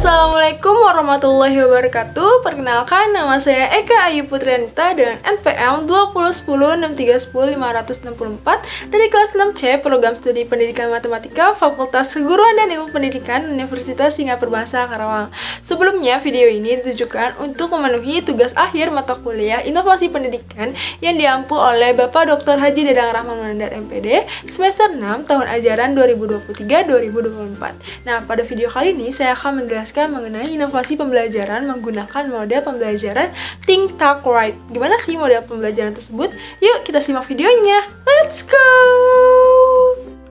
Assalamualaikum warahmatullahi wabarakatuh. Perkenalkan, nama saya Eka Ayu Putrianita dengan NPM 201063105564 dari kelas 6C Program Studi Pendidikan Matematika Fakultas Keguruan dan Ilmu Pendidikan Universitas Singapura Bahasa Karawang. Sebelumnya, video ini ditujukan untuk memenuhi tugas akhir mata kuliah Inovasi Pendidikan yang diampu oleh Bapak Dr. Haji Dadang Rahman Munandar MPD semester 6 tahun ajaran 2023-2024. Nah, pada video kali ini saya akan menjelaskan mengenai inovasi pembelajaran menggunakan model pembelajaran Think Talk Write. Gimana sih model pembelajaran tersebut? Yuk kita simak videonya. Let's go!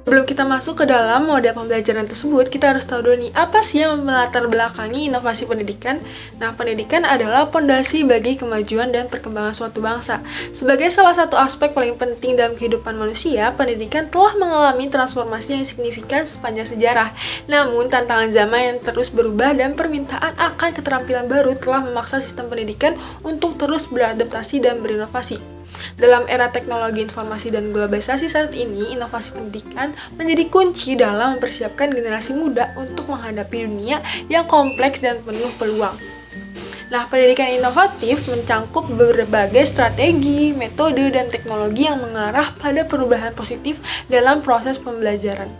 Sebelum kita masuk ke dalam model pembelajaran tersebut, kita harus tahu dulu nih, apa sih yang melatar belakangi inovasi pendidikan? Nah, pendidikan adalah pondasi bagi kemajuan dan perkembangan suatu bangsa. Sebagai salah satu aspek paling penting dalam kehidupan manusia, pendidikan telah mengalami transformasi yang signifikan sepanjang sejarah. Namun, tantangan zaman yang terus berubah dan permintaan akan keterampilan baru telah memaksa sistem pendidikan untuk terus beradaptasi dan berinovasi. Dalam era teknologi informasi dan globalisasi saat ini, inovasi pendidikan menjadi kunci dalam mempersiapkan generasi muda untuk menghadapi dunia yang kompleks dan penuh peluang. Nah, pendidikan inovatif mencangkup berbagai strategi, metode, dan teknologi yang mengarah pada perubahan positif dalam proses pembelajaran.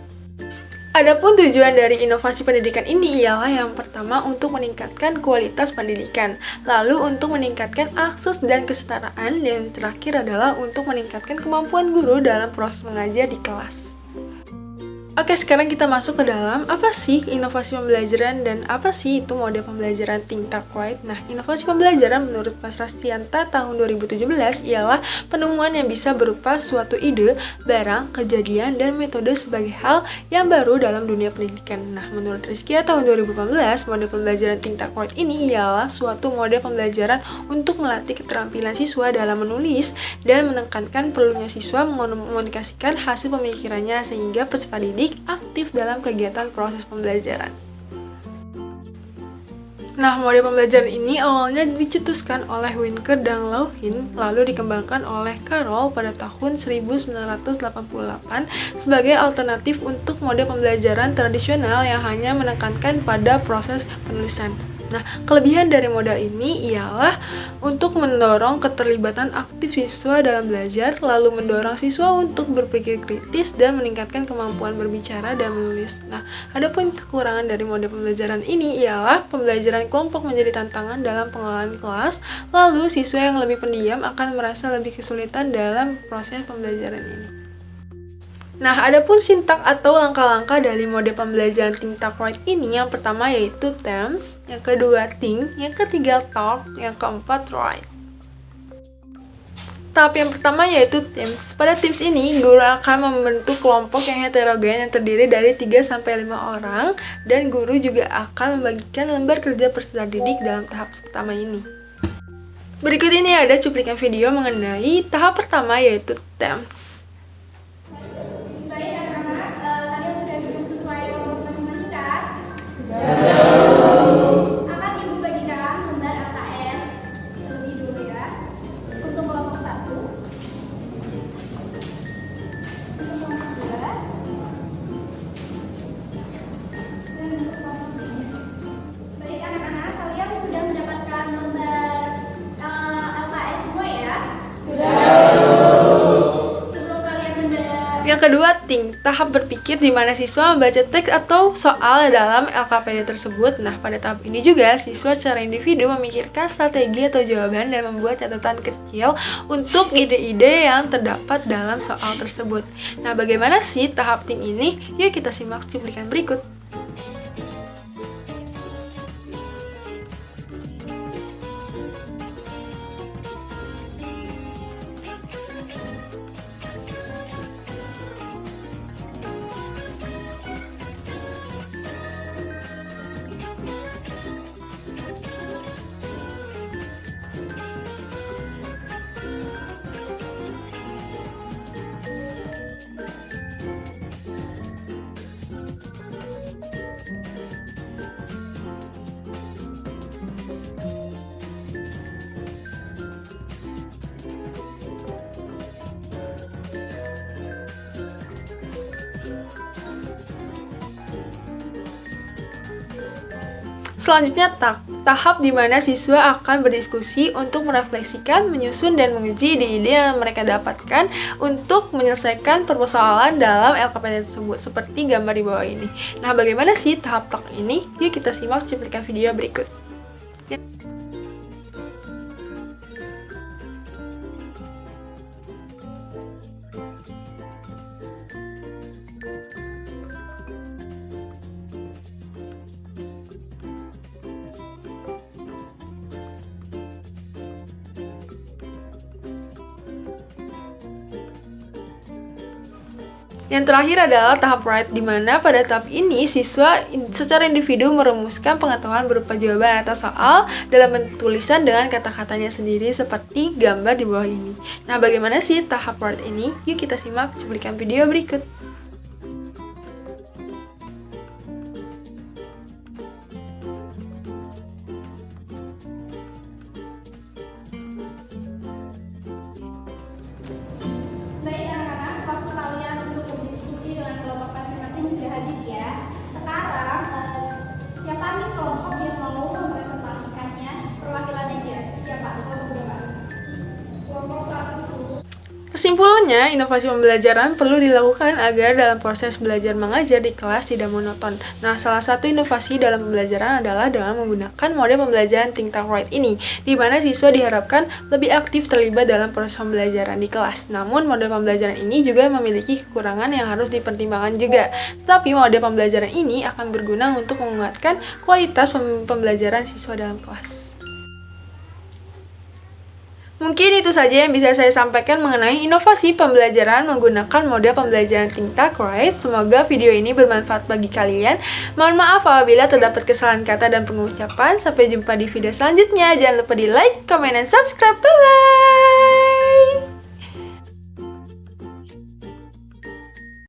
Adapun tujuan dari inovasi pendidikan ini ialah yang pertama untuk meningkatkan kualitas pendidikan, lalu untuk meningkatkan akses dan kesetaraan, dan yang terakhir adalah untuk meningkatkan kemampuan guru dalam proses mengajar di kelas. Oke, sekarang kita masuk ke dalam apa sih inovasi pembelajaran dan apa sih itu model pembelajaran Think Talk Write. Nah, inovasi pembelajaran menurut Mas Rastianta tahun 2017 ialah penemuan yang bisa berupa suatu ide, barang, kejadian, dan metode sebagai hal yang baru dalam dunia pendidikan. Nah, menurut Rizkia tahun 2018, model pembelajaran Think Talk Write ini ialah suatu model pembelajaran untuk melatih keterampilan siswa dalam menulis dan menekankan perlunya siswa mengomunikasikan hasil pemikirannya sehingga peserta didik aktif dalam kegiatan proses pembelajaran. Nah, model pembelajaran ini awalnya dicetuskan oleh Winker dan Lowhin, lalu dikembangkan oleh Carroll pada tahun 1988 sebagai alternatif untuk model pembelajaran tradisional yang hanya menekankan pada proses penulisan. Nah, kelebihan dari model ini ialah untuk mendorong keterlibatan aktif siswa dalam belajar, lalu mendorong siswa untuk berpikir kritis dan meningkatkan kemampuan berbicara dan menulis. Nah, adapun kekurangan dari model pembelajaran ini ialah pembelajaran kelompok menjadi tantangan dalam pengelolaan kelas, lalu siswa yang lebih pendiam akan merasa lebih kesulitan dalam proses pembelajaran ini. Nah, adapun sintak atau langkah-langkah dari model pembelajaran Think Talk Write ini, yang pertama yaitu themes, yang kedua think, yang ketiga talk, yang keempat write. Tahap yang pertama yaitu themes. Pada themes ini, guru akan membentuk kelompok yang heterogen yang terdiri dari 3-5 orang, dan guru juga akan membagikan lembar kerja peserta didik dalam tahap pertama ini. Berikut ini ada cuplikan video mengenai tahap pertama yaitu themes. Akan Ibu bagikan lembar LKS terlebih dulu ya. Untuk kelompok 1, untuk kelompok 2, dan untuk kelompok 3. Baik anak-anak, kalian sudah mendapatkan lembar LKS semua ya? Sudah. Sebelum kalian Yang kedua, think, tahap berpikir di mana siswa membaca teks atau soal dalam LKPD tersebut. Nah, pada tahap ini juga siswa secara individu memikirkan strategi atau jawaban dan membuat catatan kecil untuk ide-ide yang terdapat dalam soal tersebut. Nah, bagaimana sih tahap think ini? Yuk kita simak cuplikan berikut. Selanjutnya tahap di mana siswa akan berdiskusi untuk merefleksikan, menyusun, dan menguji ide-ide yang mereka dapatkan untuk menyelesaikan persoalan dalam LKPD tersebut, seperti gambar di bawah ini. Nah, bagaimana sih tahap talk ini? Yuk kita simak cuplikan video berikut. Yang terakhir adalah tahap write, di mana pada tahap ini siswa secara individu merumuskan pengetahuan berupa jawaban atas soal dalam bentuk tulisan dengan kata-katanya sendiri seperti gambar di bawah ini. Nah, bagaimana sih tahap write ini? Yuk kita simak cuplikan video berikut. Baik anak-anak, waktu kalian untuk berdiskusi dengan kelompok masing-masing sudah habis ya. Sekarang, siapa nih kelompok yang mau mempresentasikannya? Perwakilan aja. Siapa? Kelompok berapa? Kelompok 1. Kesimpulannya, inovasi pembelajaran perlu dilakukan agar dalam proses belajar mengajar di kelas tidak monoton. Nah, salah satu inovasi dalam pembelajaran adalah dengan menggunakan model pembelajaran Think Talk Write ini, di mana siswa diharapkan lebih aktif terlibat dalam proses pembelajaran di kelas. Namun, model pembelajaran ini juga memiliki kekurangan yang harus dipertimbangkan juga. Tetapi, model pembelajaran ini akan berguna untuk menguatkan kualitas pembelajaran siswa dalam kelas. Mungkin itu saja yang bisa saya sampaikan mengenai inovasi pembelajaran menggunakan model pembelajaran Think Talk Write. Semoga video ini bermanfaat bagi kalian. Mohon maaf apabila terdapat kesalahan kata dan pengucapan. Sampai jumpa di video selanjutnya. Jangan lupa di like, comment, dan subscribe. Bye-bye!